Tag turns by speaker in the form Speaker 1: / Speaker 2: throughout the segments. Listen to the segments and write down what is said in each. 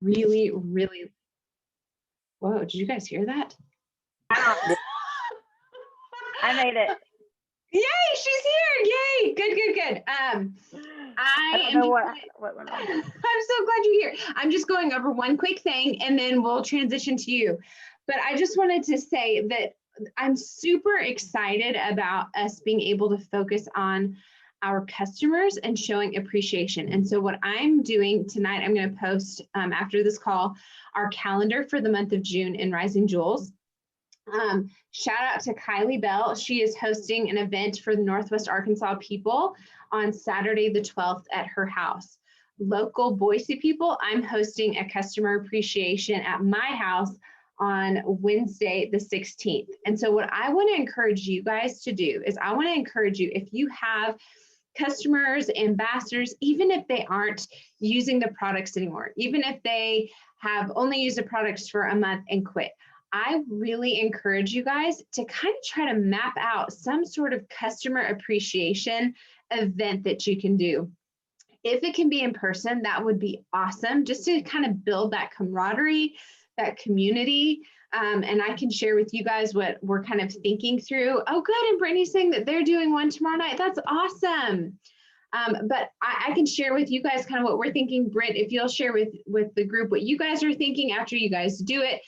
Speaker 1: really, really, whoa, did you guys hear that?
Speaker 2: I made it.
Speaker 1: Yay, she's here. Yay. Good.
Speaker 2: I don't know what went on.
Speaker 1: I'm so glad you're here. I'm just going over one quick thing and then we'll transition to you. But I just wanted to say that I'm super excited about us being able to focus on our customers and showing appreciation. And so what I'm doing tonight, I'm going to post after this call, our calendar for the month of June in Rising Jewels. Shout out to Kylie Bell. She is hosting an event for the Northwest Arkansas people on Saturday the 12th at her house. Local Boise people, I'm hosting a customer appreciation at my house on Wednesday the 16th. And so what I want to encourage you guys to do is I want to encourage you, if you have customers, ambassadors, even if they aren't using the products anymore, even if they have only used the products for a month and quit, I really encourage you guys to kind of try to map out some sort of customer appreciation event that you can do. If it can be in person, that would be awesome, just to kind of build that camaraderie, that community. And I can share with you guys what we're kind of thinking through. Oh, good. And Brittany's saying that they're doing one tomorrow night. That's awesome. But I can share with you guys kind of what we're thinking. Britt, if you'll share with the group what you guys are thinking after you guys do it,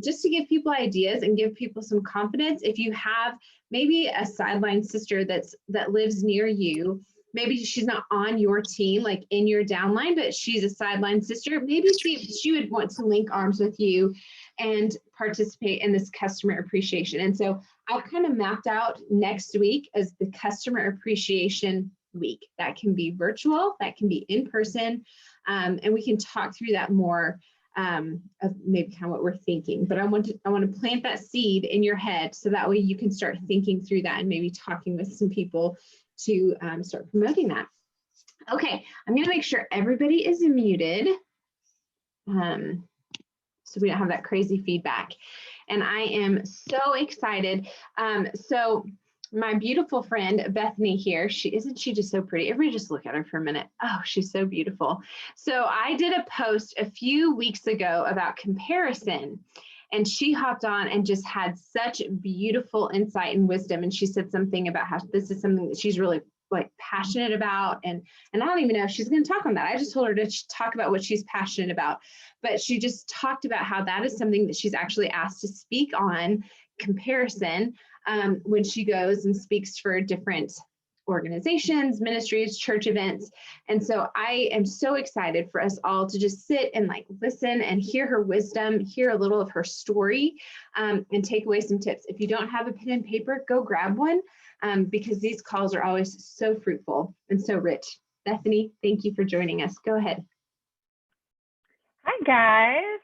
Speaker 1: just to give people ideas and give people some confidence. If you have maybe a sideline sister that lives near you, maybe she's not on your team, like in your downline, but she's a sideline sister, maybe see if she would want to link arms with you and participate in this customer appreciation. And so I've kind of mapped out next week as the customer appreciation week. That can be virtual, that can be in person, and we can talk through that more of maybe kind of what we're thinking. But I want to plant that seed in your head so that way you can start thinking through that and maybe talking with some people to start promoting that. Okay, I'm going to make sure everybody is muted so we don't have that crazy feedback. And I am so excited. So my beautiful friend Bethany here, isn't she just so pretty? Everybody just look at her for a minute. Oh, she's so beautiful. So I did a post a few weeks ago about comparison, and she hopped on and just had such beautiful insight and wisdom. And she said something about how this is something that she's really like passionate about. And I don't even know if she's going to talk on that. I just told her to talk about what she's passionate about. But she just talked about how that is something that she's actually asked to speak on, comparison, when she goes and speaks for different organizations, ministries, church events. And so I am so excited for us all to just sit and like listen and hear her wisdom, hear a little of her story, and take away some tips. If you don't have a pen and paper, go grab one, because these calls are always so fruitful and so rich. Bethany, thank you for joining us. Go ahead.
Speaker 2: Hi, guys.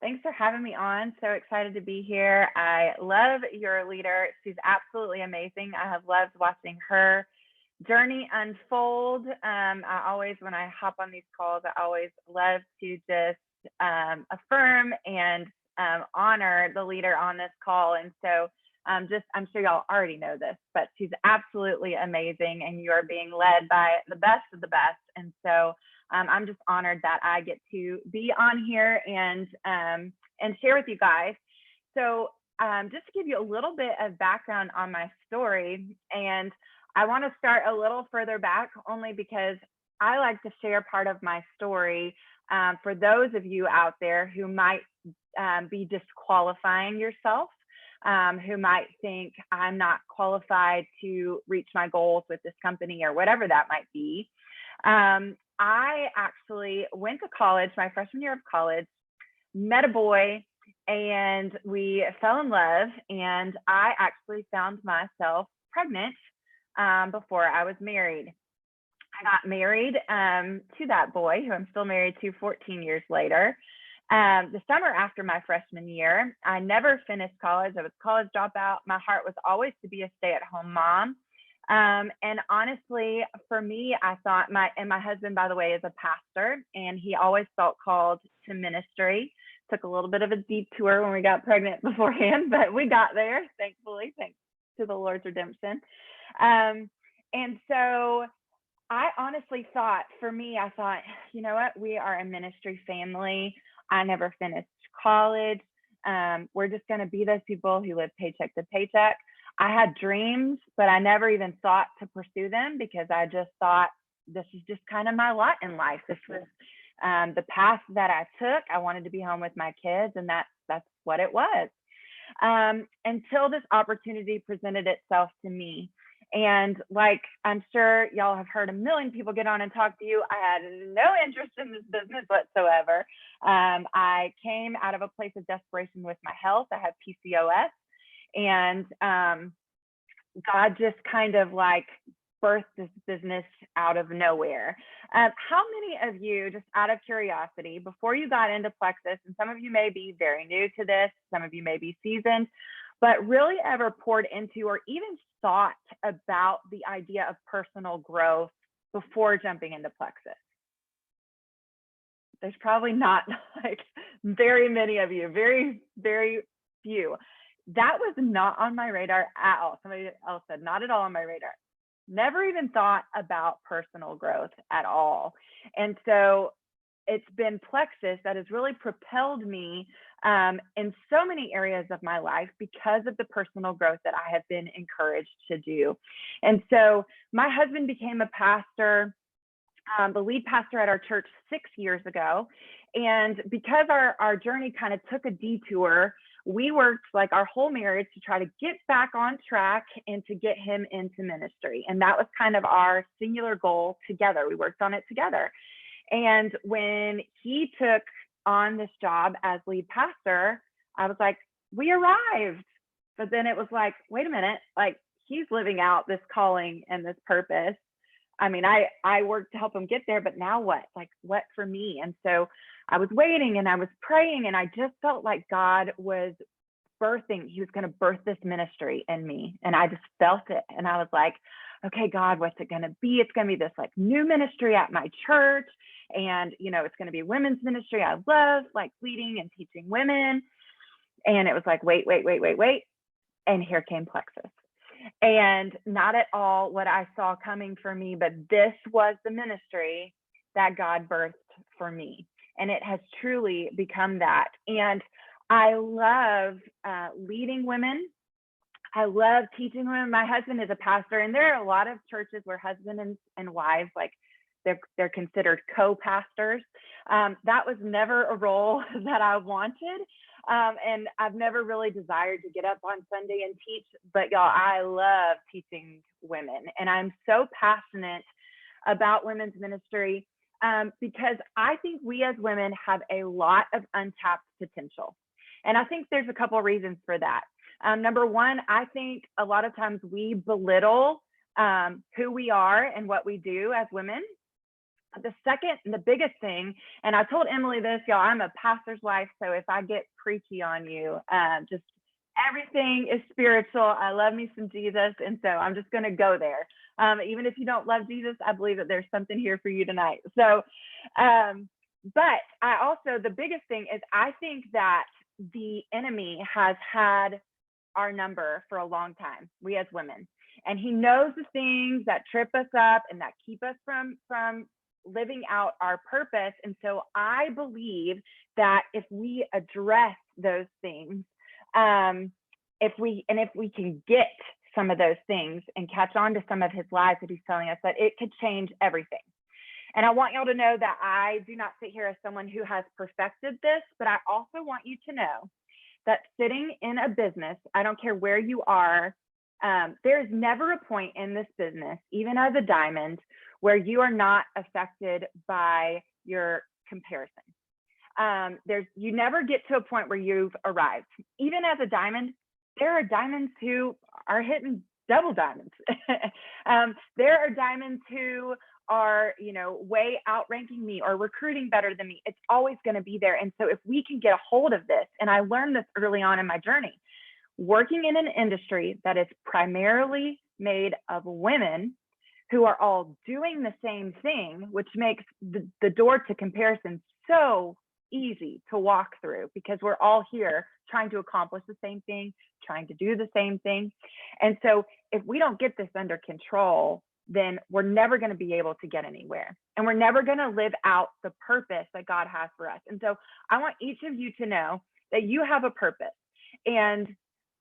Speaker 2: Thanks for having me on. So excited to be here. I love your leader. She's absolutely amazing. I have loved watching her journey unfold. I always, when I hop on these calls, I always love to just affirm and honor the leader on this call. And so I'm sure y'all already know this, but she's absolutely amazing, and you are being led by the best of the best. And so I'm just honored that I get to be on here and share with you guys. So just to give you a little bit of background on my story, and I want to start a little further back only because I like to share part of my story for those of you out there who might be disqualifying yourself, who might think I'm not qualified to reach my goals with this company or whatever that might be. I actually went to college, my freshman year of college, met a boy, and we fell in love, and I actually found myself pregnant before I was married. I got married to that boy, who I'm still married to 14 years later. The summer after my freshman year, I never finished college. I was a college dropout. My heart was always to be a stay-at-home mom. And honestly, for me, I thought my husband, by the way, is a pastor, and he always felt called to ministry. Took a little bit of a detour when we got pregnant beforehand, but we got there, thankfully, thanks to the Lord's redemption. And so I honestly thought, for me, I thought, you know what? We are a ministry family. I never finished college. We're just going to be those people who live paycheck to paycheck. I had dreams, but I never even thought to pursue them because I just thought this is just kind of my lot in life. This was the path that I took. I wanted to be home with my kids, and that's what it was. Until this opportunity presented itself to me. And like I'm sure y'all have heard a million people get on and talk to you, I had no interest in this business whatsoever. I came out of a place of desperation with my health. I had PCOS, and God just kind of like birthed this business out of nowhere. How many of you, just out of curiosity, before you got into Plexus, and some of you may be very new to this, some of you may be seasoned, but really ever poured into or even thought about the idea of personal growth before jumping into Plexus? There's probably not like very many of you, very, very few. That was not on my radar at all. Somebody else said, not at all on my radar. Never even thought about personal growth at all. And so it's been Plexus that has really propelled me in so many areas of my life because of the personal growth that I have been encouraged to do. And so my husband became a pastor, the lead pastor at our church 6 years ago. And because our journey kind of took a detour, we worked like our whole marriage to try to get back on track and to get him into ministry. And that was kind of our singular goal together. We worked on it together. And when he took on this job as lead pastor, I was like, we arrived. But then it was like, wait a minute, like he's living out this calling and this purpose. I mean, I worked to help him get there, but now what? Like, what for me? And so I was waiting and I was praying, and I just felt like God was birthing. He was going to birth this ministry in me. And I just felt it. And I was like, okay, God, what's it going to be? It's going to be this like new ministry at my church. And, you know, it's going to be women's ministry. I love like leading and teaching women. And it was like, wait. And here came Plexus. And not at all what I saw coming for me, but this was the ministry that God birthed for me. And it has truly become that. And I love leading women. I love teaching women. My husband is a pastor, and there are a lot of churches where husband and wives, like they're considered co-pastors. That was never a role that I wanted. And I've never really desired to get up on Sunday and teach, but y'all, I love teaching women. And I'm so passionate about women's ministry because I think we as women have a lot of untapped potential. And I think there's a couple of reasons for that. Number one, I think a lot of times we belittle who we are and what we do as women. The second and the biggest thing, and I told Emily this, y'all, I'm a pastor's wife, so if I get preachy on you, just everything is spiritual. I love me some Jesus, and so I'm just going to go there. Even if you don't love Jesus, I believe that there's something here for you tonight. So, but I also, the biggest thing is I think that the enemy has had our number for a long time, we as women, and he knows the things that trip us up and that keep us from living out our purpose. And so I believe that if we address those things, if we can get some of those things and catch on to some of his lies that he's telling us, that it could change everything. And I want y'all to know that I do not sit here as someone who has perfected this, but I also want you to know that sitting in a business, I don't care where you are, there's never a point in this business, even as a diamond, where you are not affected by your comparison. You never get to a point where you've arrived. Even as a diamond, there are diamonds who are hitting double diamonds. There are diamonds who are, way outranking me or recruiting better than me. It's always going to be there. And so if we can get a hold of this, and I learned this early on in my journey, working in an industry that is primarily made of women who are all doing the same thing, which makes the door to comparison so easy to walk through, because we're all here trying to accomplish the same thing, trying to do the same thing. And so if we don't get this under control, then we're never going to be able to get anywhere. And we're never going to live out the purpose that God has for us. And so I want each of you to know that you have a purpose. And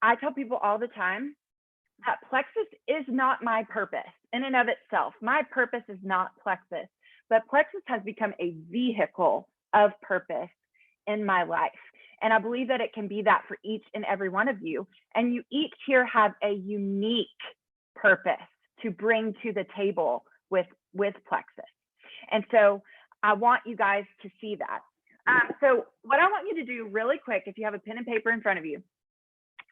Speaker 2: I tell people all the time that Plexus is not my purpose in and of itself. My purpose is not Plexus, but Plexus has become a vehicle of purpose in my life. And I believe that it can be that for each and every one of you. And you each here have a unique purpose to bring to the table with Plexus. And so I want you guys to see that. So what I want you to do really quick, if you have a pen and paper in front of you,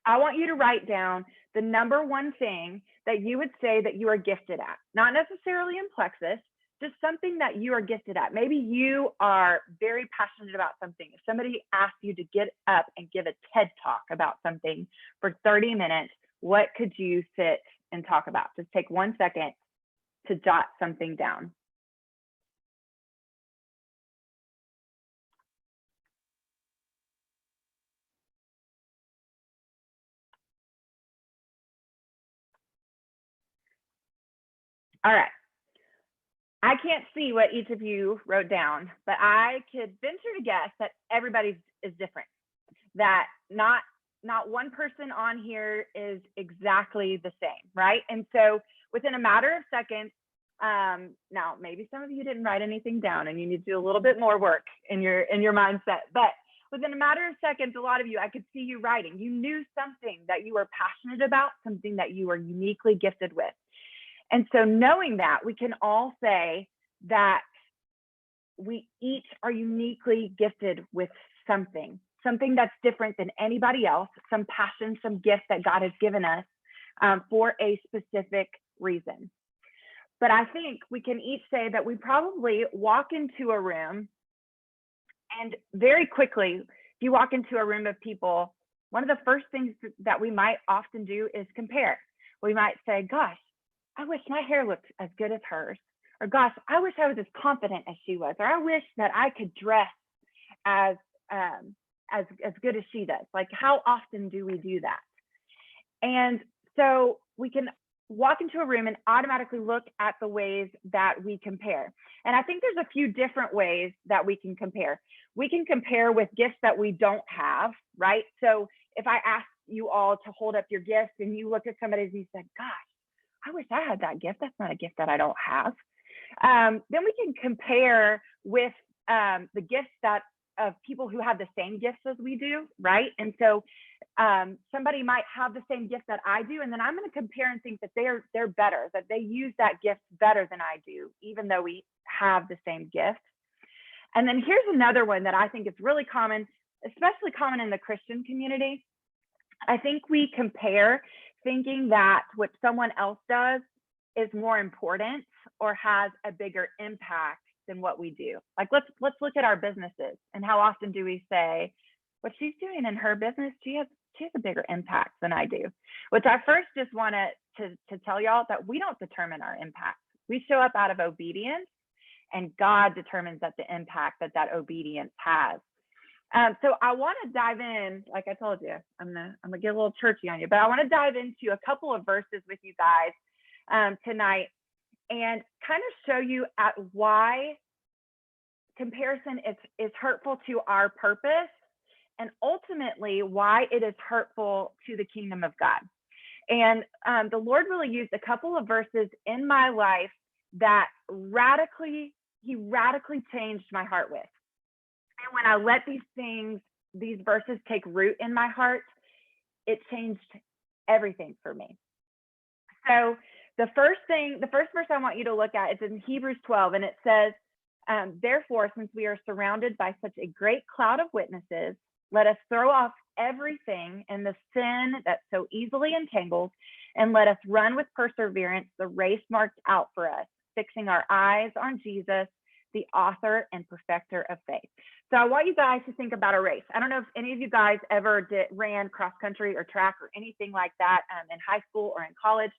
Speaker 2: I want you to write down the number one thing that you would say that you are gifted at, not necessarily in Plexus, just something that you are gifted at. Maybe you are very passionate about something. If somebody asked you to get up and give a TED talk about something for 30 minutes, what could you sit and talk about? Just take 1 second to jot something down. All right. I can't see what each of you wrote down, but I could venture to guess that everybody's is different. That not one person on here is exactly the same, right? And so within a matter of seconds, now maybe some of you didn't write anything down and you need to do a little bit more work in your mindset, but within a matter of seconds, a lot of you, I could see you writing. You knew something that you were passionate about, something that you were uniquely gifted with. And so knowing that, we can all say that we each are uniquely gifted with something that's different than anybody else, some passion, some gift that God has given us for a specific reason. But I think we can each say that we probably walk into a room, and very quickly, if you walk into a room of people, one of the first things that we might often do is compare. We might say, gosh, I wish my hair looked as good as hers, or gosh, I wish I was as confident as she was, or I wish that I could dress as good as she does. Like, how often do we do that? And so we can walk into a room and automatically look at the ways that we compare. And I think there's a few different ways that we can compare. We can compare with gifts that we don't have, right? So if I ask you all to hold up your gifts and you look at somebody and you said, gosh, I wish I had that gift. That's not a gift that I don't have. Then we can compare with the gifts that of people who have the same gifts as we do, right? And so somebody might have the same gift that I do, and then I'm going to compare and think that they're better, that they use that gift better than I do, even though we have the same gift. And then here's another one that I think is really common, especially common in the Christian community. I think we compare thinking that what someone else does is more important or has a bigger impact than what we do. Like, let's look at our businesses, and how often do we say what she's doing in her business, she has a bigger impact than I do. Which I first just want to tell y'all that we don't determine our impact. We show up out of obedience, and God determines that the impact that obedience has. So I want to dive in, like I told you, I'm gonna get a little churchy on you, but I want to dive into a couple of verses with you guys tonight, and kind of show you at why comparison is hurtful to our purpose, and ultimately why it is hurtful to the kingdom of God. And the Lord really used a couple of verses in my life that he radically changed my heart with. And when I let these verses take root in my heart, it changed everything for me. So the first verse I want you to look at is in Hebrews 12, and it says, therefore, since we are surrounded by such a great cloud of witnesses, let us throw off everything and the sin that so easily entangles, and let us run with perseverance the race marked out for us, fixing our eyes on Jesus, the author and perfecter of faith. So I want you guys to think about a race. I don't know if any of you guys ever ran cross country or track or anything like that in high school or in college.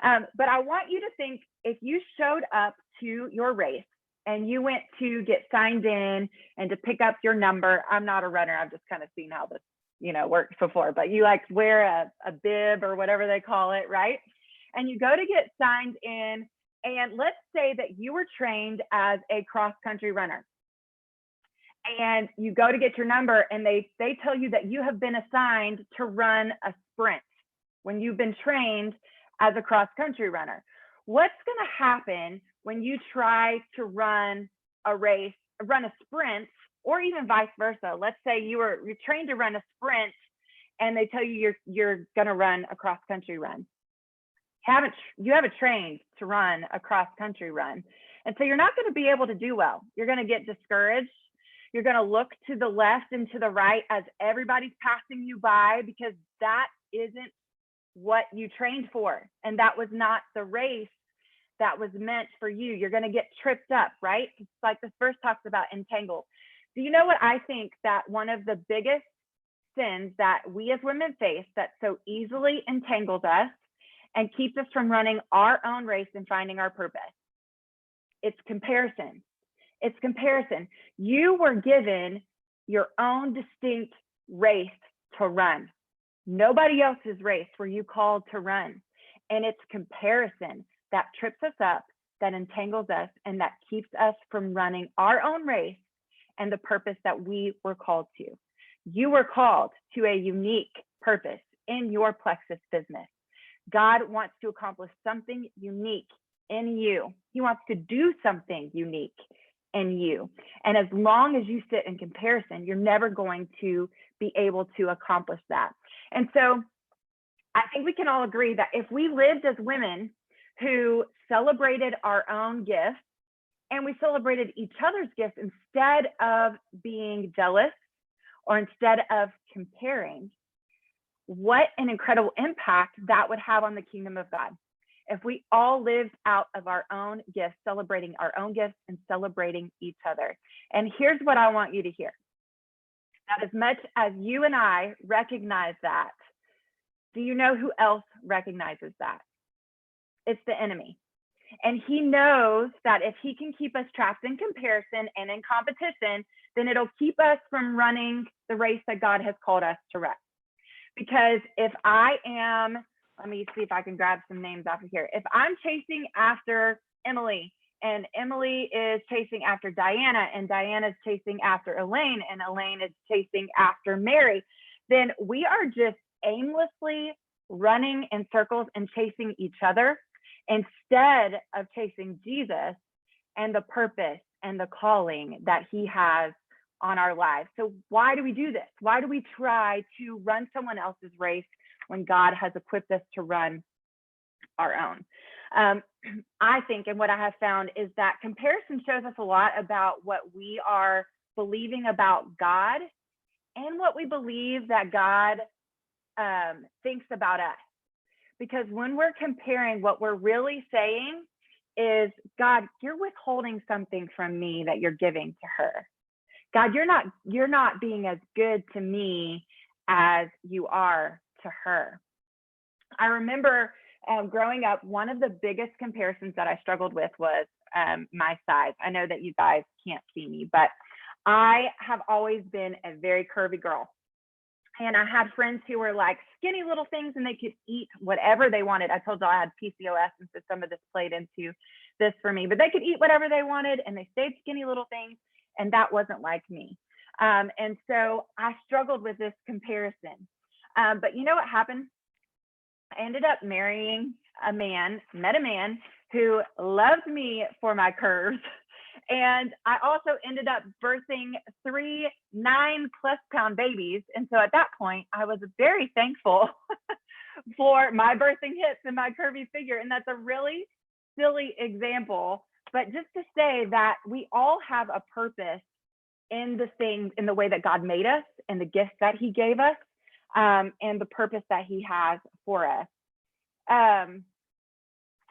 Speaker 2: But I want you to think, if you showed up to your race and you went to get signed in and to pick up your number. I'm not a runner. I've just kind of seen how this, works before, but you like wear a bib or whatever they call it, right? And you go to get signed in And let's say that you were trained as a cross-country runner, and you go to get your number, and they tell you that you have been assigned to run a sprint when you've been trained as a cross-country runner. What's going to happen when you try to run a race, run a sprint, or even vice versa? Let's say you're trained to run a sprint, and they tell you you're going to run a cross-country run. You haven't trained to run a cross-country run, and so you're not going to be able to do well. You're going to get discouraged. You're going to look to the left and to the right as everybody's passing you by, because that isn't what you trained for, and that was not the race that was meant for you. You're going to get tripped up, right? It's like this verse talks about entangled. Do you know what I think that one of the biggest sins that we as women face that so easily entangles us and keeps us from running our own race and finding our purpose? It's comparison. It's comparison. You were given your own distinct race to run. Nobody else's race were you called to run. And it's comparison that trips us up, that entangles us, and that keeps us from running our own race and the purpose that we were called to. You were called to a unique purpose in your Plexus business. God wants to accomplish something unique in you. He wants to do something unique in you. And as long as you sit in comparison, you're never going to be able to accomplish that. And so I think we can all agree that if we lived as women who celebrated our own gifts and we celebrated each other's gifts instead of being jealous or instead of comparing, what an incredible impact that would have on the kingdom of God. If we all lived out of our own gifts, celebrating our own gifts and celebrating each other. And here's what I want you to hear. That as much as you and I recognize that, do you know who else recognizes that? It's the enemy. And he knows that if he can keep us trapped in comparison and in competition, then it'll keep us from running the race that God has called us to run. Because if I am, let me see if I can grab some names off of here. If I'm chasing after Emily, and Emily is chasing after Diana, and Diana's chasing after Elaine, and Elaine is chasing after Mary, then we are just aimlessly running in circles and chasing each other instead of chasing Jesus and the purpose and the calling that he has on our lives. So why do we do this? Why do we try to run someone else's race when God has equipped us to run our own? I think, and what I have found is that comparison shows us a lot about what we are believing about God and what we believe that God thinks about us. Because when we're comparing, what we're really saying is, God, you're withholding something from me that you're giving to her. God, you're not being as good to me as you are to her. I remember growing up, one of the biggest comparisons that I struggled with was my size. I know that you guys can't see me, but I have always been a very curvy girl. And I had friends who were like skinny little things and they could eat whatever they wanted. I told you I had PCOS, and so some of this played into this for me, but they could eat whatever they wanted and they stayed skinny little things. And that wasn't like me. And so I struggled with this comparison. But you know what happened? I ended up marrying met a man who loved me for my curves. And I also ended up birthing 3 9-plus-pound babies. And so at that point, I was very thankful for my birthing hips and my curvy figure. And that's a really silly example, but just to say that we all have a purpose in the things, in the way that God made us and the gifts that he gave us, and the purpose that he has for us.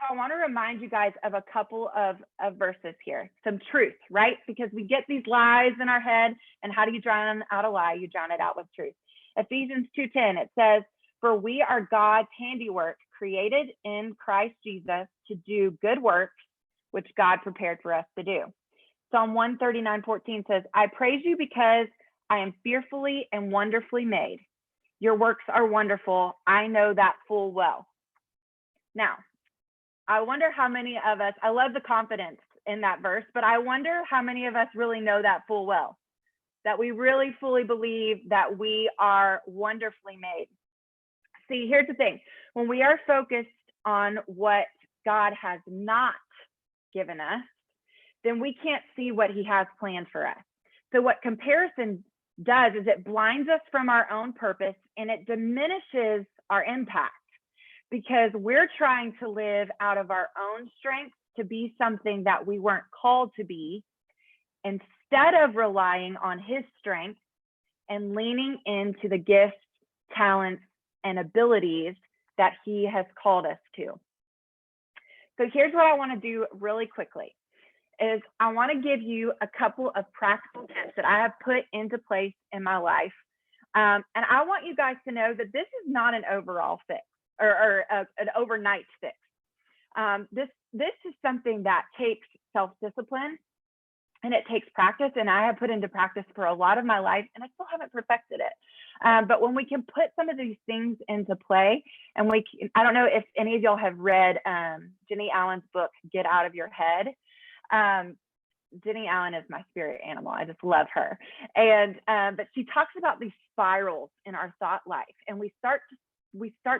Speaker 2: I want to remind you guys of a couple of verses here, some truth, right? Because we get these lies in our head, and how do you drown out a lie? You drown it out with truth. Ephesians 2:10, it says, for we are God's handiwork, created in Christ Jesus to do good works, which God prepared for us to do. Psalm 139:14 says, I praise you because I am fearfully and wonderfully made. Your works are wonderful. I know that full well. Now, I wonder how many of us, I love the confidence in that verse, but I wonder how many of us really know that full well, that we really fully believe that we are wonderfully made. See, here's the thing. When we are focused on what God has not given us, then we can't see what he has planned for us. So what comparison does is it blinds us from our own purpose, and it diminishes our impact, because we're trying to live out of our own strength to be something that we weren't called to be, instead of relying on his strength and leaning into the gifts, talents, and abilities that he has called us to. So here's what I want to do really quickly is I want to give you a couple of practical tips that I have put into place in my life. And I want you guys to know that this is not an overall fix or an overnight fix. This is something that takes self-discipline, and it takes practice, and I have put into practice for a lot of my life, and I still haven't perfected it. But when we can put some of these things into play, and I don't know if any of y'all have read Jenny Allen's book, Get Out of Your Head. Jenny Allen is my spirit animal. I just love her. And but she talks about these spirals in our thought life, and we start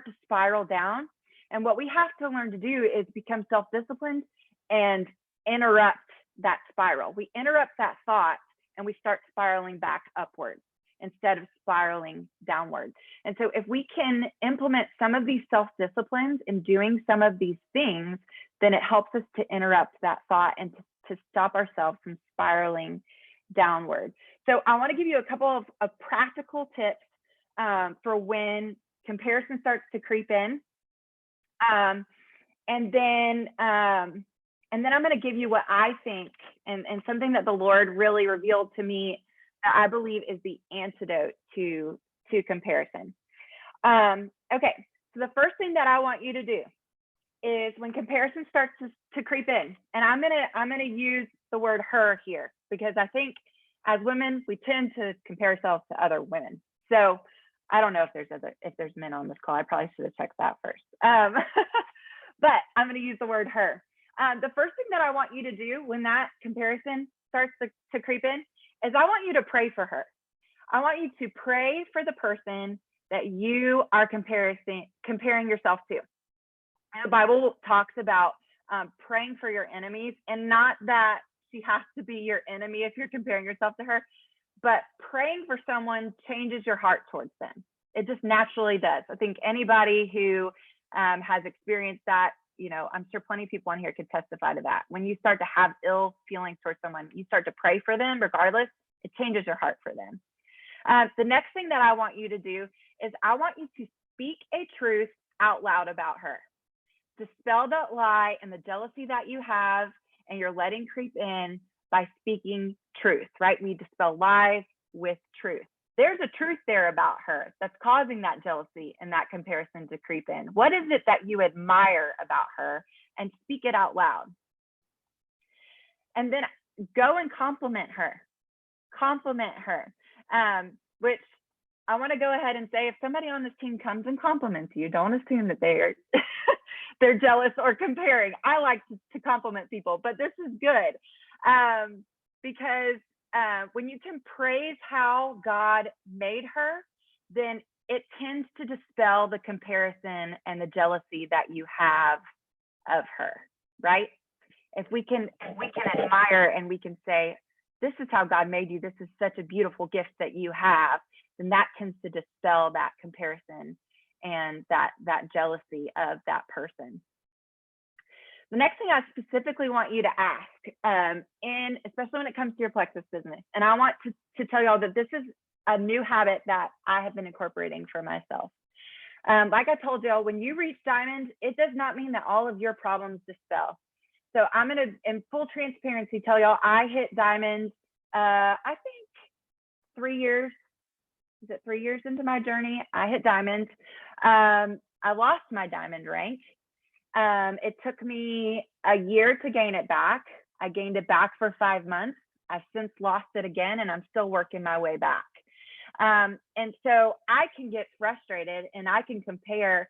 Speaker 2: to spiral down. And what we have to learn to do is become self-disciplined and interrupt that spiral. We interrupt that thought and we start spiraling back upwards instead of spiraling downwards. And so if we can implement some of these self-disciplines in doing some of these things, then it helps us to interrupt that thought and to stop ourselves from spiraling downward. So I want to give you a couple of practical tips for when comparison starts to creep in. And then I'm going to give you what I think and something that the Lord really revealed to me that I believe is the antidote to comparison. Okay, so the first thing that I want you to do is when comparison starts to creep in, and I'm gonna use the word her here, because I think as women we tend to compare ourselves to other women. So I don't know if there's men on this call. I probably should have checked that first. But I'm going to use the word her. The first thing that I want you to do when that comparison starts to creep in is I want you to pray for her. I want you to pray for the person that you are comparing yourself to. And the Bible talks about praying for your enemies, and not that she has to be your enemy if you're comparing yourself to her, but praying for someone changes your heart towards them. It just naturally does. I think anybody who has experienced that, I'm sure plenty of people on here could testify to that. When you start to have ill feelings towards someone, you start to pray for them regardless, it changes your heart for them. The next thing that I want you to do is I want you to speak a truth out loud about her. Dispel that lie and the jealousy that you have and you're letting creep in by speaking truth, right? We dispel lies with truth. There's a truth there about her that's causing that jealousy and that comparison to creep in. What is it that you admire about her? And speak it out loud. And then go and compliment her. Compliment her, which I want to go ahead and say, if somebody on this team comes and compliments you, don't assume that they're jealous or comparing. I like to compliment people, but this is good because when you can praise how God made her, then it tends to dispel the comparison and the jealousy that you have of her, right? If we can admire and we can say, this is how God made you, this is such a beautiful gift that you have, then that tends to dispel that comparison and that jealousy of that person. The next thing I specifically want you to ask, especially when it comes to your plexus business, and I want to tell y'all that this is a new habit that I have been incorporating for myself. Like I told y'all, when you reach diamond, it does not mean that all of your problems dispel. So I'm gonna, in full transparency, tell y'all I hit diamond, I think 3 years. Is it 3 years into my journey? I hit diamond. I lost my diamond rank. It took me a year to gain it back. I gained it back for 5 months. I've since lost it again, and I'm still working my way back. And so I can get frustrated and I can compare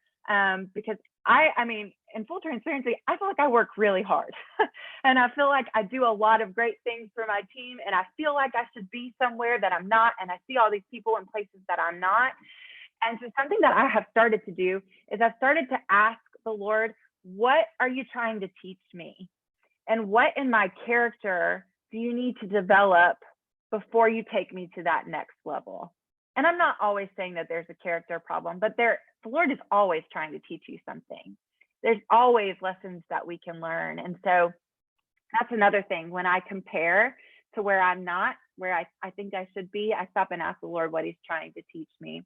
Speaker 2: because I mean, in full transparency, I feel like I work really hard and I feel like I do a lot of great things for my team. And I feel like I should be somewhere that I'm not. And I see all these people in places that I'm not. And so something that I have started to do is I've started to ask the Lord, what are you trying to teach me? And what in my character do you need to develop before you take me to that next level? And I'm not always saying that there's a character problem, but the Lord is always trying to teach you something. There's always lessons that we can learn. And so that's another thing. When I compare to where I'm not, where I think I should be, I stop and ask the Lord what he's trying to teach me.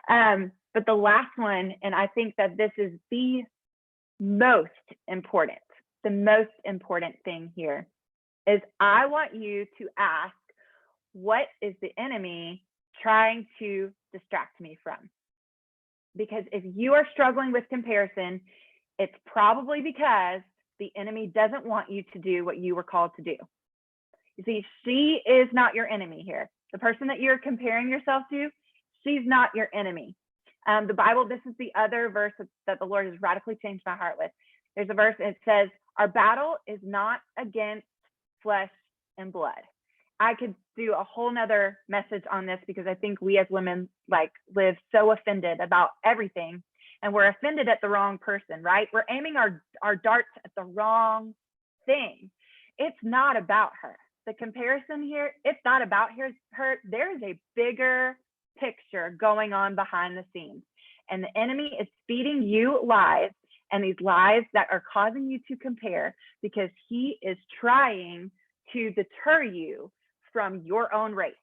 Speaker 2: But the last one, and I think that this is the most important thing here, is I want you to ask, what is the enemy trying to distract me from? Because if you are struggling with comparison, it's probably because the enemy doesn't want you to do what you were called to do. You see, she is not your enemy here. The person that you're comparing yourself to, she's not your enemy. The Bible, this is the other verse that the Lord has radically changed my heart with. There's a verse, it says, our battle is not against flesh and blood. I could do a whole nother message on this because I think we as women live so offended about everything, and we're offended at the wrong person, right? We're aiming our darts at the wrong thing. It's not about her. The comparison here, it's not about her. There is a bigger picture going on behind the scenes, and the enemy is feeding you lies, and these lies that are causing you to compare because he is trying to deter you from your own race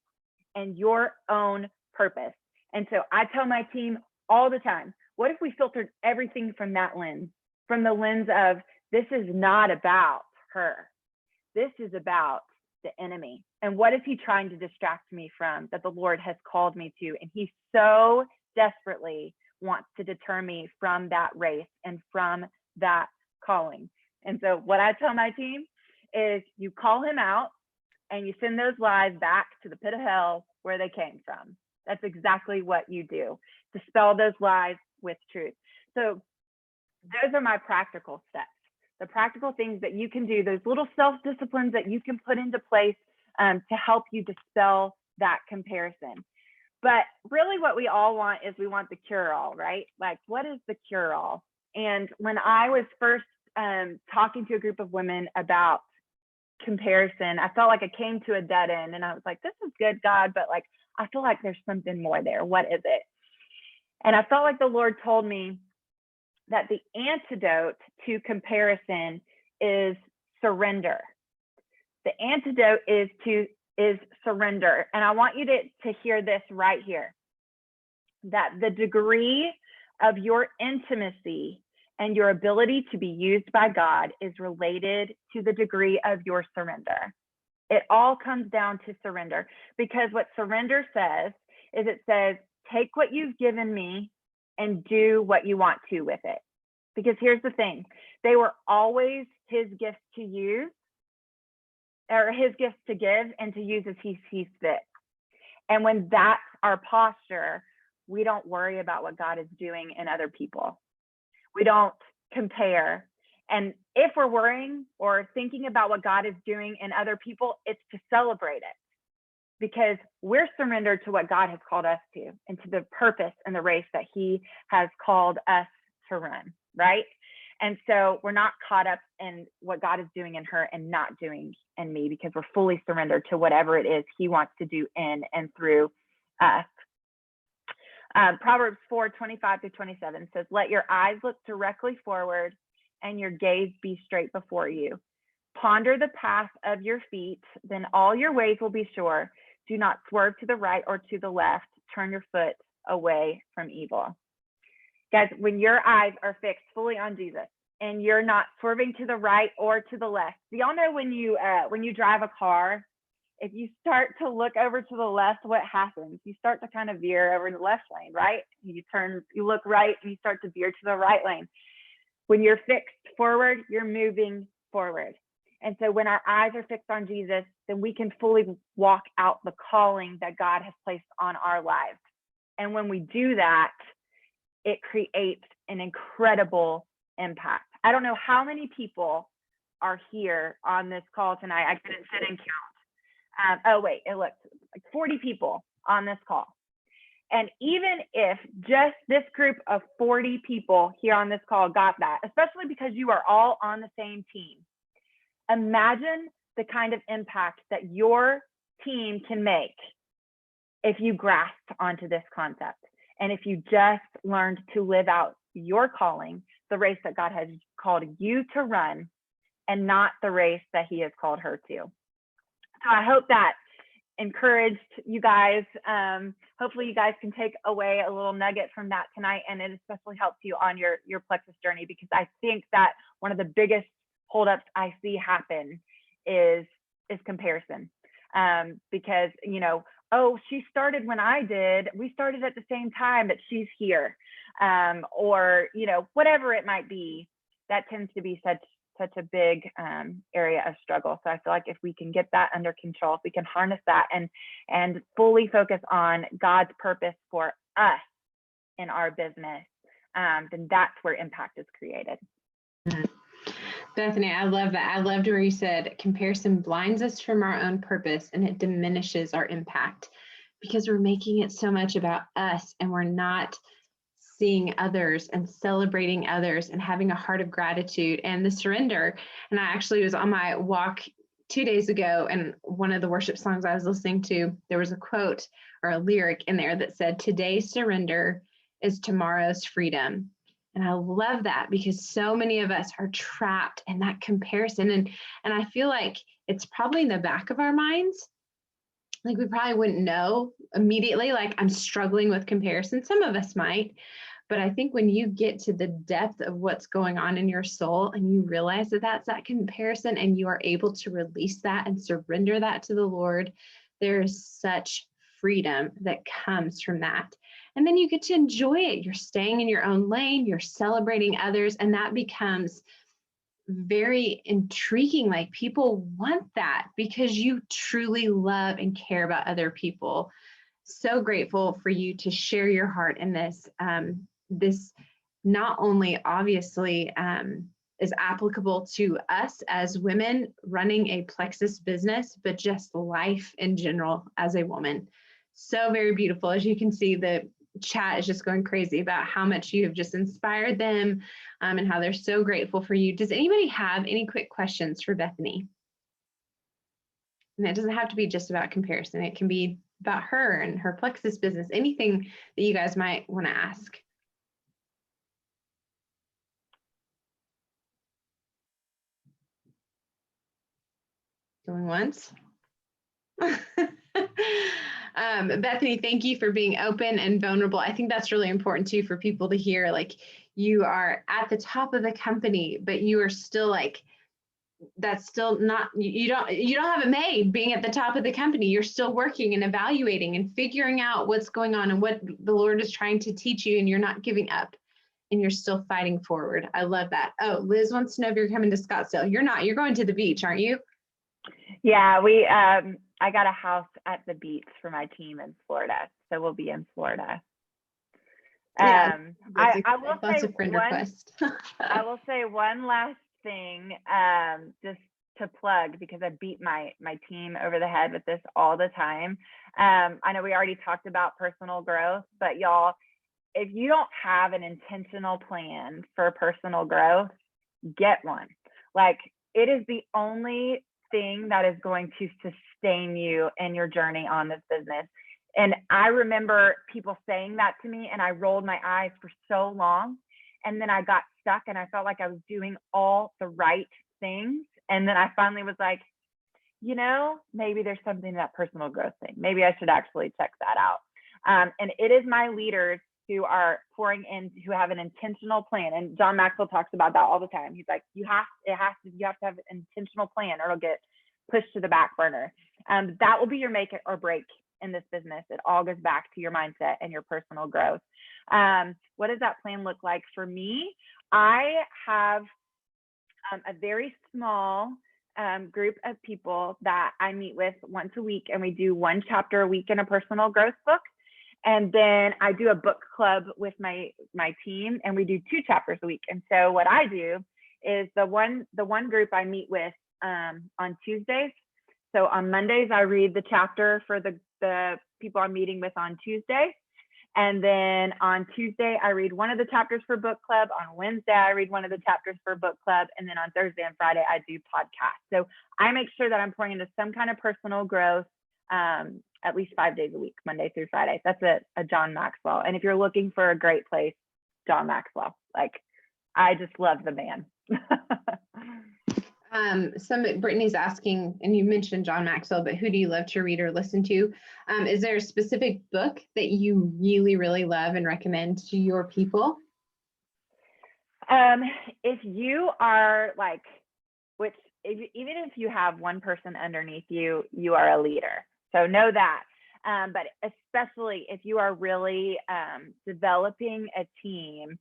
Speaker 2: and your own purpose. And so I tell my team all the time, what if we filtered everything from that lens, from the lens of, this is not about her. This is about the enemy. And what is he trying to distract me from that the Lord has called me to? And he so desperately wants to deter me from that race and from that calling. And so what I tell my team is, you call him out and you send those lies back to the pit of hell where they came from. That's exactly what you do. Dispel those lies with truth. So those are my practical steps. The practical things that you can do, those little self-disciplines that you can put into place to help you dispel that comparison. But really what we all want is, we want the cure-all, right? Like, what is the cure-all? And when I was first talking to a group of women about comparison, I felt like I came to a dead end, and I was like, this is good, God, but I feel like there's something more there. What is it? And I felt like the Lord told me that the antidote to comparison is surrender. The antidote is surrender. And I want you to hear this right here, that the degree of your intimacy and your ability to be used by God is related to the degree of your surrender. It all comes down to surrender, because what surrender says is, it says, take what you've given me and do what you want to with it. Because here's the thing, they were always his gifts to use, or his gifts to give and to use as he sees fit. And when that's our posture, we don't worry about what God is doing in other people. We don't compare. And if we're worrying or thinking about what God is doing in other people, it's to celebrate it, because we're surrendered to what God has called us to, and to the purpose and the race that he has called us to run, right? And so we're not caught up in what God is doing in her and not doing in me, because we're fully surrendered to whatever it is he wants to do in and through us. Proverbs 4:25-27 says, let your eyes look directly forward and your gaze be straight before you. Ponder the path of your feet, then all your ways will be sure. Do not swerve to the right or to the left. Turn your foot away from evil. Guys, when your eyes are fixed fully on Jesus and you're not swerving to the right or to the left, do y'all know when you drive a car, if you start to look over to the left, what happens? You start to kind of veer over in the left lane, right? You look right and you start to veer to the right lane. When you're fixed forward, you're moving forward. And so when our eyes are fixed on Jesus, then we can fully walk out the calling that God has placed on our lives. And when we do that, it creates an incredible impact. I don't know how many people are here on this call tonight. I couldn't sit and count. Oh, wait, it looks like 40 people on this call. And even if just this group of 40 people here on this call got that, especially because you are all on the same team, imagine the kind of impact that your team can make if you grasp onto this concept. And if you just learned to live out your calling, the race that God has called you to run, and not the race that he has called her to. So I hope that encouraged you guys. Hopefully you guys can take away a little nugget from that tonight, and it especially helps you on your Plexus journey, because I think that one of the biggest holdups I see happen is comparison. Because, you know, oh, she started when I did, we started at the same time, but she's here. Or, you know, whatever it might be, that tends to be such a big area of struggle. So I feel like if we can get that under control, if we can harness that and fully focus on God's purpose for us in our business, then that's where impact is created.
Speaker 1: Bethany, I love that. I loved where you said comparison blinds us from our own purpose and it diminishes our impact, because we're making it so much about us and we're not seeing others and celebrating others and having a heart of gratitude and the surrender. And I actually was on my walk 2 days ago, and one of the worship songs I was listening to, there was a quote or a lyric in there that said, "Today's surrender is tomorrow's freedom." And I love that, because so many of us are trapped in that comparison. And I feel like it's probably in the back of our minds. Like we probably wouldn't know immediately, like I'm struggling with comparison. Some of us might, but I think when you get to the depth of what's going on in your soul and you realize that that's that comparison and you are able to release that and surrender that to the Lord, there's such freedom that comes from that. And then you get to enjoy it. You're staying in your own lane, you're celebrating others, and that becomes very intriguing. Like people want that because you truly love and care about other people. So grateful for you to share your heart in this. This not only obviously is applicable to us as women running a Plexus business, but just life in general as a woman. So very beautiful. As you can see, the chat is just going crazy about how much you have just inspired them and how they're so grateful for you. Does anybody have any quick questions for Bethany? And it doesn't have to be just about comparison. It can be about her and her Plexus business, anything that you guys might want to ask. Going once? Bethany, thank you for being open and vulnerable. I think that's really important too for people to hear. Like you are at the top of the company, but you are still like, that's still not, you don't have it made being at the top of the company. You're still working and evaluating and figuring out what's going on and what the Lord is trying to teach you, and you're not giving up and you're still fighting forward. I love that. Oh, Liz wants to know if you're coming to Scottsdale. You're not, you're going to the beach, aren't you?
Speaker 2: Yeah, I got a house at the beach for my team in Florida, so we'll be in Florida.
Speaker 1: Yeah,
Speaker 2: I will
Speaker 1: lots
Speaker 2: say
Speaker 1: of friend
Speaker 2: one,
Speaker 1: requests.
Speaker 2: I will say one last thing, just to plug, because I beat my team over the head with this all the time. I know we already talked about personal growth, but y'all, if you don't have an intentional plan for personal growth, get one. Like it is the only thing that is going to sustain you in your journey on this business. And I remember people saying that to me, and I rolled my eyes for so long. And then I got stuck and I felt like I was doing all the right things. And then I finally was like, you know, maybe there's something in that personal growth thing. Maybe I should actually check that out. And it is my leaders who are pouring in, who have an intentional plan. And John Maxwell talks about that all the time. He's like, you have to have an intentional plan or it'll get pushed to the back burner. That will be your make it or break in this business. It all goes back to your mindset and your personal growth. What does that plan look like for me? I have a very small group of people that I meet with once a week, and we do one chapter a week in a personal growth book. And then I do a book club with my team, and we do 2 chapters a week. And so what I do is the one group I meet with on Tuesdays. So on Mondays, I read the chapter for the people I'm meeting with on Tuesday. And then on Tuesday, I read one of the chapters for book club. On Wednesday, I read one of the chapters for book club. And then on Thursday and Friday, I do podcasts. So I make sure that I'm pouring into some kind of personal growth at least 5 days a week, Monday through Friday. That's a John Maxwell. And if you're looking for a great place, John Maxwell. Like, I just love the man.
Speaker 1: Brittany's asking, and you mentioned John Maxwell, but who do you love to read or listen to? Is there a specific book that you really, really love and recommend to your people?
Speaker 2: If you are like, even if you have one person underneath you, you are a leader. So know that. But especially if you are really developing a team,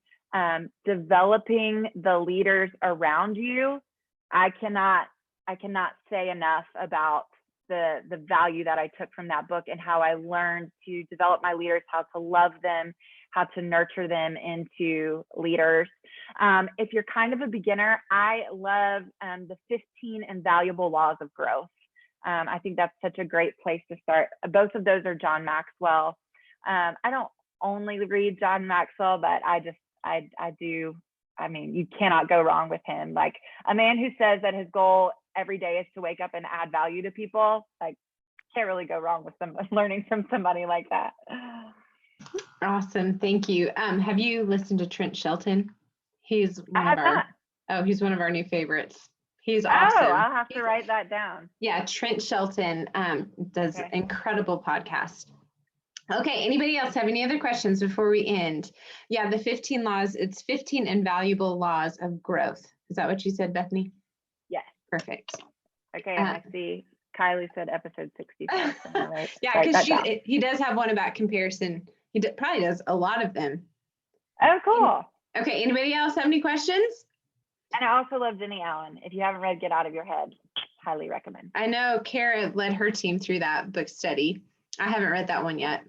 Speaker 2: developing the leaders around you, I cannot say enough about the value that I took from that book and how I learned to develop my leaders, how to love them, how to nurture them into leaders. If you're kind of a beginner, I love the 15 Invaluable Laws of Growth. I think that's such a great place to start. Both of those are John Maxwell. I don't only read John Maxwell, but I do. I mean, you cannot go wrong with him. Like, a man who says that his goal every day is to wake up and add value to people, like, can't really go wrong with learning from somebody like that.
Speaker 1: Awesome. Thank you. Have you listened to Trent Shelton? He's one of our new favorites. He's awesome.
Speaker 2: Oh, I'll have to write that down.
Speaker 1: Yeah, Trent Shelton does incredible podcast. Okay, anybody else have any other questions before we end? Yeah, the 15 laws, it's 15 Invaluable Laws of Growth. Is that what you said, Bethany?
Speaker 2: Yes.
Speaker 1: Perfect.
Speaker 2: Okay, and I see Kylie said episode 65. Right?
Speaker 1: Yeah, because he does have one about comparison. He probably does a lot of them.
Speaker 2: Oh, cool.
Speaker 1: Okay, anybody else have any questions?
Speaker 2: And I also love Jenny Allen. If you haven't read Get Out of Your Head, highly recommend.
Speaker 1: I know Kara led her team through that book study. I haven't read that one yet.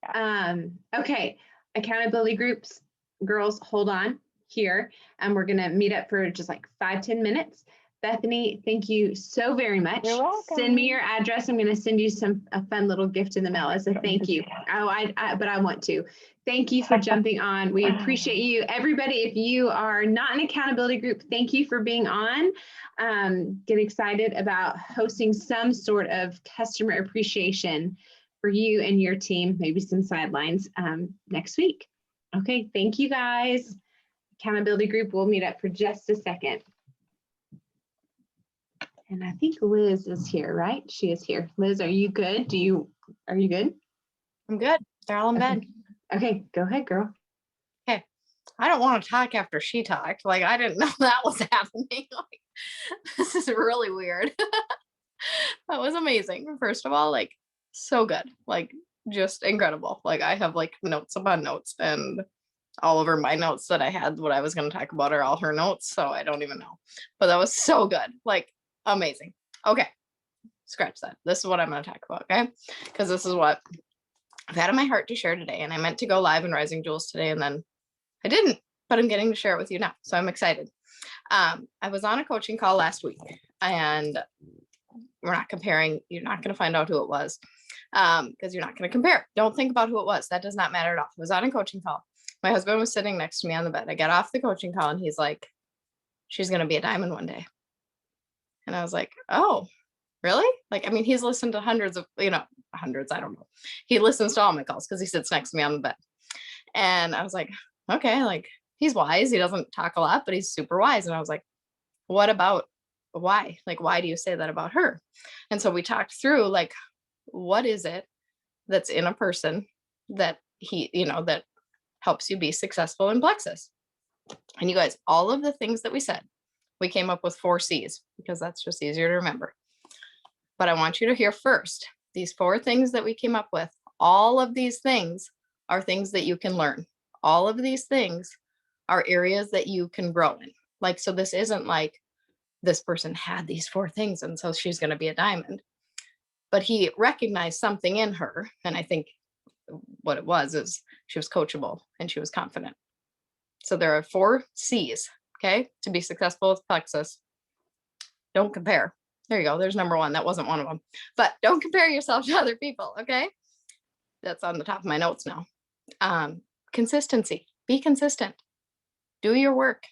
Speaker 1: Yeah. Okay, accountability groups, girls, hold on here. And we're gonna meet up for just like 5-10 minutes. Bethany, thank you so very much.
Speaker 2: You're welcome.
Speaker 1: Send me your address. I'm gonna send you a fun little gift in the mail as a thank you. But I want to. Thank you for jumping on. We appreciate you. Everybody, if you are not an accountability group, thank you for being on. Get excited about hosting some sort of customer appreciation for you and your team, maybe some sidelines next week. Okay, thank you guys. Accountability group, we'll meet up for just a second. And I think Liz is here, right? She is here. Liz, are you good? Are you good?
Speaker 3: I'm good. They're all in bed.
Speaker 1: Okay, go ahead, girl.
Speaker 3: Okay. I don't want to talk after she talked. Like, I didn't know that was happening. Like, this is really weird. That was amazing. First of all, like, so good. Like, just incredible. Like, I have like notes upon notes, and all over my notes that I had, what I was going to talk about are all her notes. So I don't even know. But that was so good. Like, amazing. Okay. Scratch that. This is what I'm going to talk about. Okay. Because this is what I've had in my heart to share today. And I meant to go live in Rising Jewels today, and then I didn't, but I'm getting to share it with you now. So I'm excited. I was on a coaching call last week, and we're not comparing. You're not going to find out who it was because you're not going to compare. Don't think about who it was. That does not matter at all. I was on a coaching call. My husband was sitting next to me on the bed. I got off the coaching call, and he's like, she's going to be a diamond one day. And I was like, oh, really? Like, I mean, he's listened to hundreds, I don't know. He listens to all my calls because he sits next to me on the bed. And I was like, okay, like, he's wise. He doesn't talk a lot, but he's super wise. And I was like, what about why? Like, why do you say that about her? And so we talked through, like, what is it that's in a person that that helps you be successful in Plexus? And you guys, all of the things that we said, we came up with 4 C's because that's just easier to remember. But I want you to hear first, these 4 things that we came up with, all of these things are things that you can learn. All of these things are areas that you can grow in. Like, so this isn't like this person had these 4 things and so she's going to be a diamond. But he recognized something in her. And I think what it was is she was coachable and she was confident. So there are 4 C's, okay, to be successful with plexus. Don't compare. There you go. There's number 1. That wasn't one of them. But don't compare yourself to other people, okay? That's on the top of my notes now. Consistency. Be consistent. Do your work.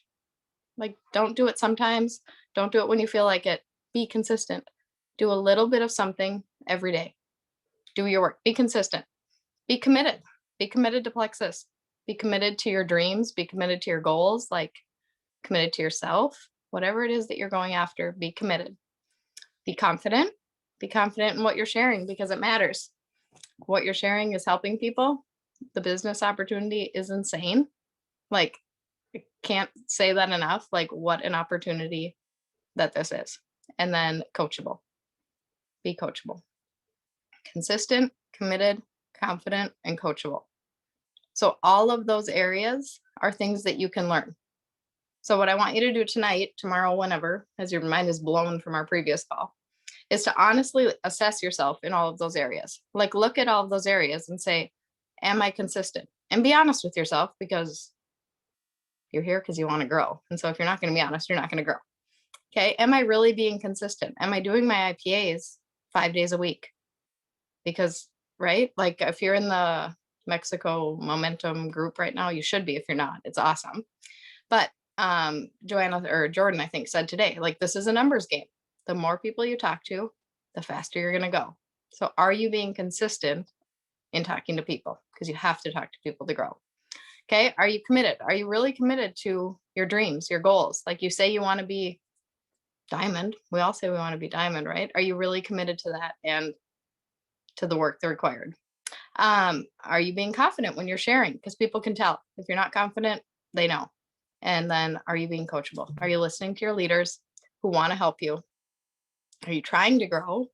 Speaker 3: Like, don't do it sometimes. Don't do it when you feel like it. Be consistent. Do a little bit of something every day. Do your work. Be consistent. Be committed. Be committed to plexus. Be committed to your dreams. Be committed to your goals. Like, committed to yourself. Whatever it is that you're going after, be committed. Be confident. Be confident in what you're sharing because it matters. What you're sharing is helping people. The business opportunity is insane. Like, I can't say that enough. Like, what an opportunity that this is. And then coachable. Be coachable. Consistent, committed, confident, and coachable. So all of those areas are things that you can learn. So what I want you to do tonight, tomorrow, whenever, as your mind is blown from our previous call, is to honestly assess yourself in all of those areas. Like, look at all of those areas and say, am I consistent? And be honest with yourself, because you're here because you want to grow. And so if you're not going to be honest, you're not going to grow. Okay. Am I really being consistent? Am I doing my IPAs 5 days a week? Because, right, like if you're in the Mexico momentum group right now, you should be. If you're not, it's awesome. But Joanna or Jordan, I think, said today, like, this is a numbers game. The more people you talk to, the faster you're going to go. So are you being consistent in talking to people? Because you have to talk to people to grow. Okay. Are you committed? Are you really committed to your dreams, your goals? Like, you say you want to be diamond. We all say we want to be diamond, right? Are you really committed to that and to the work that's required? Are you being confident when you're sharing? Because people can tell. If you're not confident, they know. And then, are you being coachable? Are you listening to your leaders who want to help you? Are you trying to grow?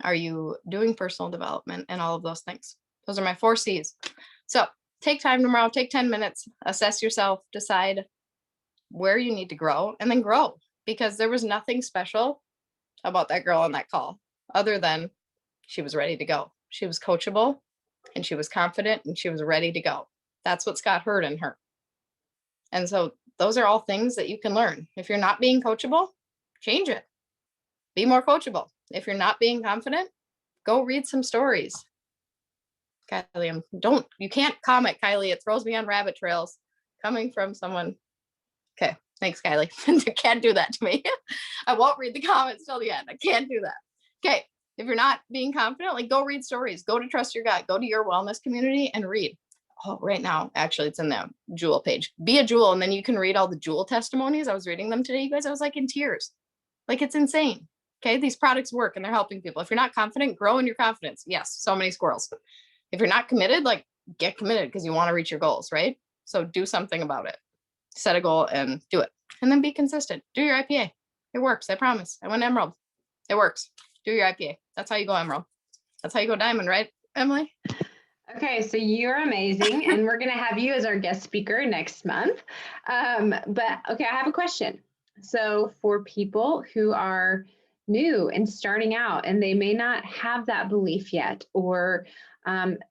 Speaker 3: Are you doing personal development and all of those things? Those are my 4 C's. So take time tomorrow, take 10 minutes, assess yourself, decide where you need to grow, and then grow. Because there was nothing special about that girl on that call other than she was ready to go. She was coachable and she was confident and she was ready to go. That's what Scott heard in her. And so those are all things that you can learn. If you're not being coachable, change it. Be more coachable. If you're not being confident, go read some stories. Kylie, you can't comment, Kylie. It throws me on rabbit trails coming from someone. Okay, thanks, Kylie. Can't do that to me. I won't read the comments till the end. I can't do that. Okay, if you're not being confident, like, go read stories. Go to Trust Your Gut. Go to your wellness community and read. Oh, right now, actually, it's in the Jewel page. Be a Jewel, and then you can read all the Jewel testimonies. I was reading them today, you guys. I was like in tears. Like, it's insane. Okay, these products work and they're helping people. If you're not confident, grow in your confidence. Yes, so many squirrels. If you're not committed, like, get committed because you want to reach your goals, right? So do something about it. Set a goal and do it. And then be consistent. Do your IPA. It works. I promise. I went Emerald. It works. Do your IPA. That's how you go Emerald. That's how you go Diamond, right, Emily?
Speaker 1: Okay, so you're amazing, and we're going to have you as our guest speaker next month. But okay, I have a question. So for people who are new and starting out, and they may not have that belief yet, or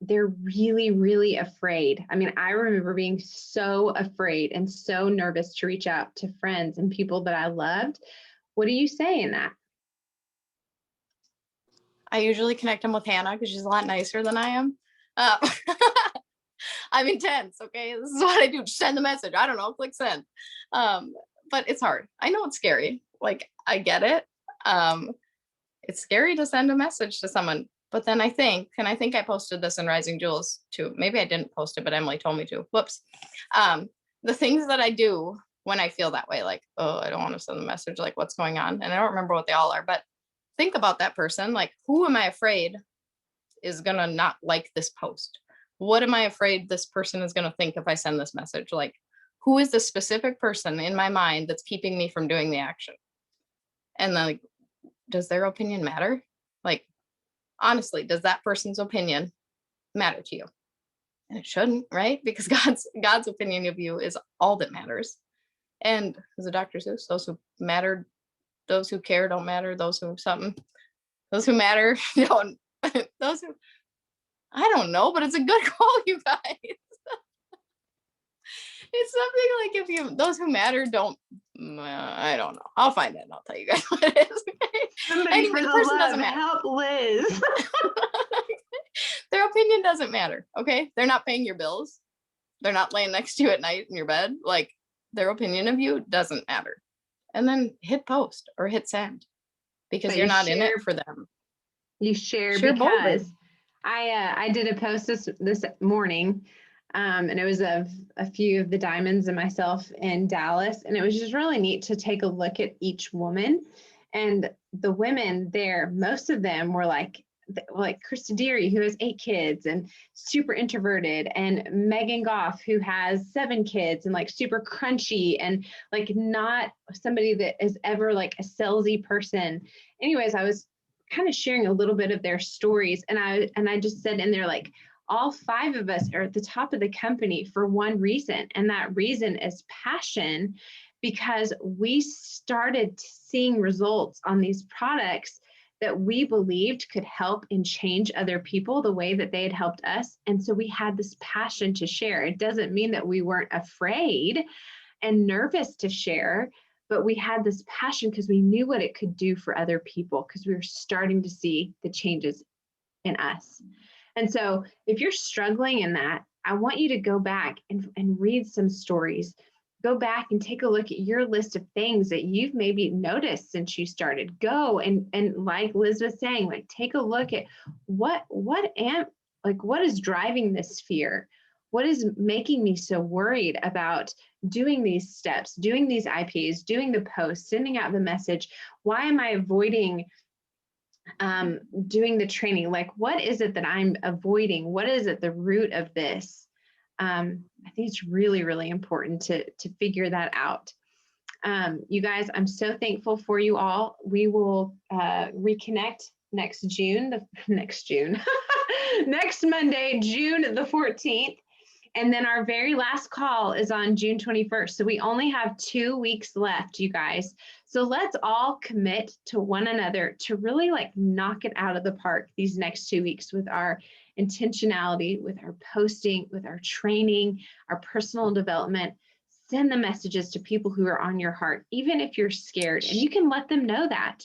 Speaker 1: they're really, really afraid. I mean, I remember being so afraid and so nervous to reach out to friends and people that I loved. What do you say in that?
Speaker 3: I usually connect them with Hannah because she's a lot nicer than I am. I'm intense. Okay, this is what I do. Send the message. I don't know. Click send. But it's hard. I know it's scary. Like, I get it. It's scary to send a message to someone. But then I think I posted this in Rising Jewels too. Maybe I didn't post it, but Emily told me to. Whoops. The things that I do when I feel that way, like, oh, I don't want to send the message, like, what's going on? And I don't remember what they all are, but think about that person. Like, who am I afraid is going to not like this post? What am I afraid this person is going to think if I send this message? Like, who is the specific person in my mind that's keeping me from doing the action? And then, like, does their opinion matter? Like, honestly, does that person's opinion matter to you? And it shouldn't, right? Because God's opinion of you is all that matters. And as a Dr. Seuss, those who matter, those who care don't matter, those who something, those who matter don't, those who, I don't know, but it's a good call, you guys. It's something like if you, those who matter don't, I don't know. I'll find it and I'll tell you guys what it is.
Speaker 1: Somebody
Speaker 3: Anyway,
Speaker 1: for
Speaker 3: the
Speaker 1: the
Speaker 3: person
Speaker 1: love,
Speaker 3: doesn't matter.
Speaker 1: help Liz.
Speaker 3: Their opinion doesn't matter. Okay. They're not paying your bills. They're not laying next to you at night in your bed. Like, their opinion of you doesn't matter. And then hit post or hit send because
Speaker 1: But
Speaker 3: you're
Speaker 1: you
Speaker 3: not in
Speaker 1: share-
Speaker 3: it for them.
Speaker 1: You share
Speaker 3: Share boldly.
Speaker 1: because I did a post this morning, and it was of a few of the diamonds and myself in Dallas, and it was just really neat to take a look at each woman. And the women there, most of them were like Krista Deary, who has 8 kids and super introverted, and Megan Goff, who has 7 kids and like super crunchy and like not somebody that is ever like a salesy person. Anyways, I was kind of sharing a little bit of their stories, and I just said in there, like, all 5 of us are at the top of the company for one reason, and that reason is passion, because we started seeing results on these products that we believed could help and change other people the way that they had helped us. And so we had this passion to share. It doesn't mean that we weren't afraid and nervous to share, but we had this passion because we knew what it could do for other people, because we were starting to see the changes in us. And so if you're struggling in that, I want you to go back and read some stories. Go back and take a look at your list of things that you've maybe noticed since you started. Go and like Liz was saying, like, take a look at what is driving this fear? What is making me so worried about doing these steps, doing these IPs, doing the posts, sending out the message? Why am I avoiding doing the training? Like, what is it that I'm avoiding? What is at the root of this? I think it's really, really important to figure that out. You guys, I'm so thankful for you all. We will reconnect next Monday, June the 14th. And then our very last call is on June 21st. So we only have 2 weeks left, you guys. So let's all commit to one another to really like knock it out of the park these next 2 weeks with our intentionality, with our posting, with our training, our personal development. Send the messages to people who are on your heart, even if you're scared, and you can let them know that.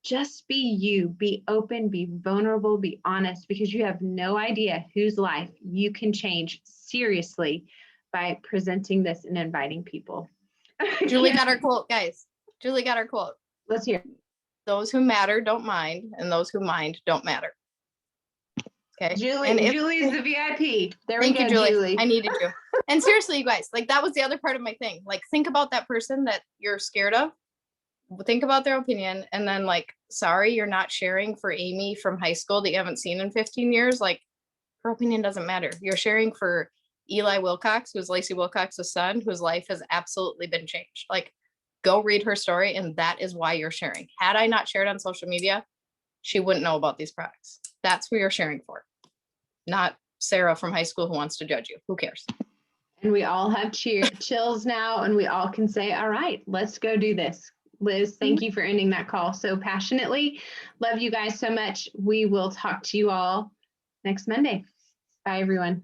Speaker 1: Just be you, be open, be vulnerable, be honest, because you have no idea whose life you can change seriously by presenting this and inviting people.
Speaker 3: Julie got our quote, guys. Julie got our quote.
Speaker 1: Let's hear.
Speaker 3: Those who matter don't mind, and those who mind don't matter. Okay.
Speaker 1: Julie's the VIP. There we go,
Speaker 3: Thank you,
Speaker 1: Julie.
Speaker 3: I needed you. And seriously, you guys, like, that was the other part of my thing. Like, think about that person that you're scared of. Think about their opinion, and then, like, sorry, you're not sharing for Amy from high school that you haven't seen in 15 years. Like, her opinion doesn't matter. You're sharing for Eli Wilcox, who's Lacey Wilcox's son, whose life has absolutely been changed. Like, go read her story, and that is why you're sharing. Had I not shared on social media, she wouldn't know about these products. That's who you're sharing for, not Sarah from high school who wants to judge you. Who cares?
Speaker 1: And we all have chills now, and we all can say, all right, let's go do this. Liz, thank you for ending that call so passionately. Love you guys so much. We will talk to you all next Monday. Bye, everyone.